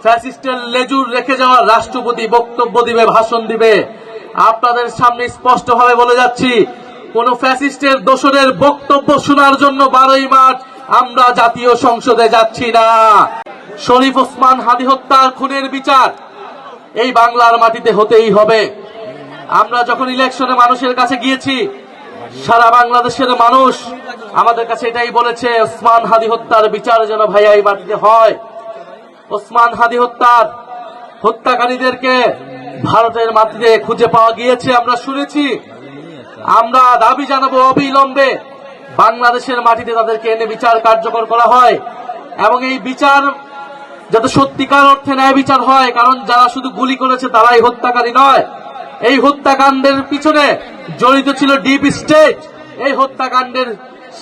ফ্যাসিস্টের লেজুর রেখে যাওয়া রাষ্ট্রপতি বক্তব্য দিবে, ভাষণ দিবে। আপনাদের সামনে স্পষ্টভাবে বলে যাচ্ছি, কোন ফ্যাসিস্টের দোসরের বক্তব্য শোনার জন্য 12ই মার্চ আমরা জাতীয় সংসদে যাচ্ছি না। শরীফ ওসমান হাদী হত্যার খুনের বিচার এই বাংলার মাটিতে হতেই হবে। আমরা যখন ইলেকশনে মানুষের কাছে গিয়েছি, সারা বাংলাদেশের মানুষ আমাদের কাছে এটাই বলেছে, ওসমান হাদী হত্যার বিচার যেন ভাইয়া এই মাটিতে হয়। ওসমান হাদী হত্যাকারীদেরকে ভারতের মাটিতে খুঁজে পাওয়া গিয়েছে, আমরা শুনেছি। আমরা দাবি জানাবো অবিলম্বে বাংলাদেশের মাটিতে তাদেরকে এনে বিচার কার্যকর করা হয় এবং এই বিচার যাতে সত্যিকার অর্থে ন্যায় বিচার হয়। কারণ যারা শুধু গুলি করেছে তারাই হত্যাকারী নয়, এই হত্যাকাণ্ডের পিছনে জড়িত ছিল ডিপ স্টেট, এই হত্যাকাণ্ডের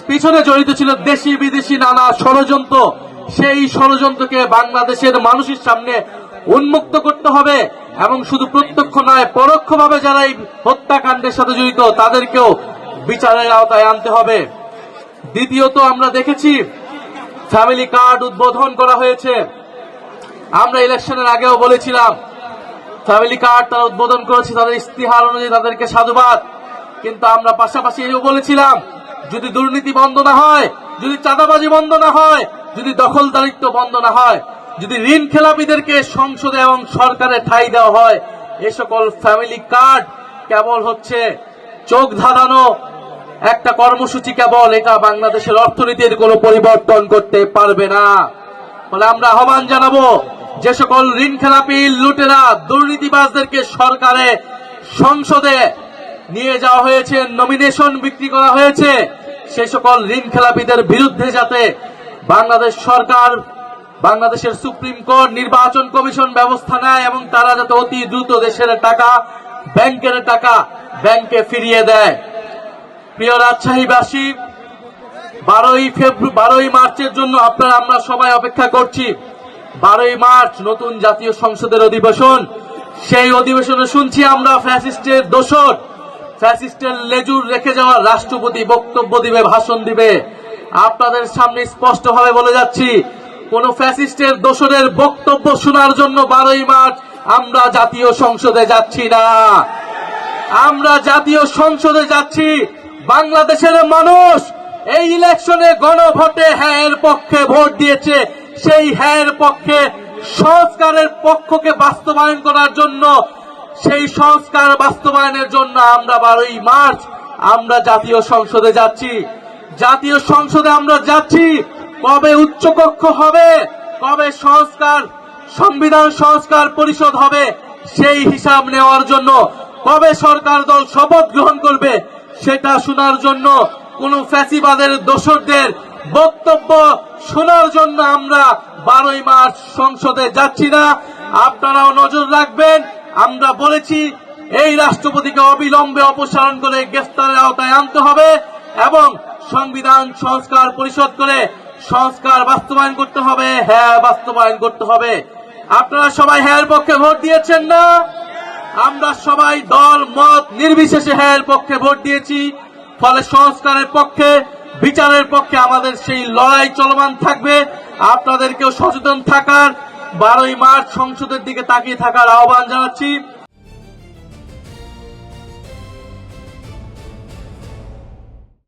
পিছনে জড়িত ছিল দেশি বিদেশি নানা ষড়যন্ত্র। সেই ষড়যন্ত্রকে বাংলাদেশের মানুষের সামনে উন্মুক্ত করতে হবে এবং শুধু প্রত্যক্ষ নয়, পরোক্ষভাবে যারা এই হত্যাকাণ্ডের সাথে জড়িত তাদেরকেও বিচারের আওতায় আনতে হবে। দ্বিতীয়ত, আমরা দেখেছি ফ্যামিলি কার্ড উদ্বোধন করা হয়েছে। আমরা ইলেকশনের আগেও বলেছিলাম ফ্যামিলি কার্ড তারা উদ্বোধন করেছে, তাদের ইস্তিহার অনুযায়ী তাদেরকে সাধুবাদ। কিন্তু আমরা পাশাপাশি এও বলেছিলাম, যদি দুর্নীতি বন্ধ না হয়, যদি চাঁদাবাজি বন্ধ না হয়, যদি দখলদারিত্ব বন্ধ না হয়, যদি ঋণ খেলাপিদেরকে সংসদে এবং সরকারে ঠাঁই দেওয়া হয়, এ সকল ফ্যামিলি কার্ড কেবল হচ্ছে চোখ ধাঁধানো একটা কর্মসূচি, কেবল এটা বাংলাদেশের অর্থনীতির কোনো পরিবর্তন করতে পারবে না। ফলে আমরা আহ্বান জানাবো, যে সকল ঋণ খেলাপি লুটেরা দুর্নীতিবাজদেরকে সরকারে সংসদে নিয়ে যাওয়া হয়েছে, নমিনেশন বিক্রি করা হয়েছে, সে সকল ঋণ খেলাপিদের বিরুদ্ধে যাতে বাংলাদেশ সরকার, বাংলাদেশের সুপ্রিম কোর্ট, নির্বাচন কমিশন ব্যবস্থা নেয় এবং তারা যাতে অতি দ্রুত দেশের টাকা, ব্যাংকের টাকা ব্যাংকে ফিরিয়ে দেয়। প্রিয় রাজশাহীবাসী, 12ই মার্চের জন্য আমরা সবাই অপেক্ষা করছি। 12ই মার্চ নতুন জাতীয় সংসদের অধিবেশন। সেই অধিবেশনে শুনছি আমরা ফ্যাসিস্টের দোসর, ফ্যাসিস্টের লেজুর রেখে যাওয়া রাষ্ট্রপতি বক্তব্য দিবে, ভাষণ দিবে। আপনাদের সামনে স্পষ্টভাবে বলে যাচ্ছি, কোন ফ্যাসিস্টের দোসরের বক্তব্য শোনার জন্য 12ই মার্চ আমরা জাতীয় সংসদে যাচ্ছি না। আমরা জাতীয় সংসদে যাচ্ছি। বাংলাদেশের মানুষ এই ইলেকশনে গণভোটে হ্যাঁ এর পক্ষে ভোট দিয়েছে। সেই হ্যাঁ এর পক্ষে, সংস্কারের পক্ষকে বাস্তবায়ন করার জন্য, সেই সংস্কার বাস্তবায়নের জন্য আমরা 12ই মার্চ আমরা জাতীয় সংসদে যাচ্ছি। জাতীয় সংসদে আমরা যাচ্ছি। কবে উচ্চকক্ষ হবে, কবে সংবিধান সংস্কার পরিষদ হবে, সেই হিসাব নেওয়ার জন্য, কবে সরকার দল শপথ গ্রহণ করবে সেটা শোনার জন্য, কোন ফ্যাসিবাদের দোসরদের বক্তব্য শোনার জন্য আমরা 12ই মার্চ সংসদে যাচ্ছি না। আপনারাও নজর রাখবেন। আমরা বলেছি, এই রাষ্ট্রপতিকে অবিলম্বে অপসারণ করে গ্রেফতারের আওতায় আনতে হবে এবং সংবিধান সংস্কার পরিষদ করে সংস্কার বাস্তবায়ন করতে হবে, হ্যাঁ বাস্তবায়ন করতে হবে। আপনারা সবাই হ্যাঁ এর পক্ষে ভোট দিয়েছেন না? আমরা সবাই দল মত নির্বিশেষে হ্যাঁ এর পক্ষে ভোট দিয়েছি। ফলে সংস্কারের পক্ষে, বিচারের পক্ষে আমাদের সেই লড়াই চলমান থাকবে। আপনাদেরকেও সচেতন থাকার, 12ই মার্চ সংসদের দিকে তাকিয়ে থাকার আহ্বান জানাচ্ছি।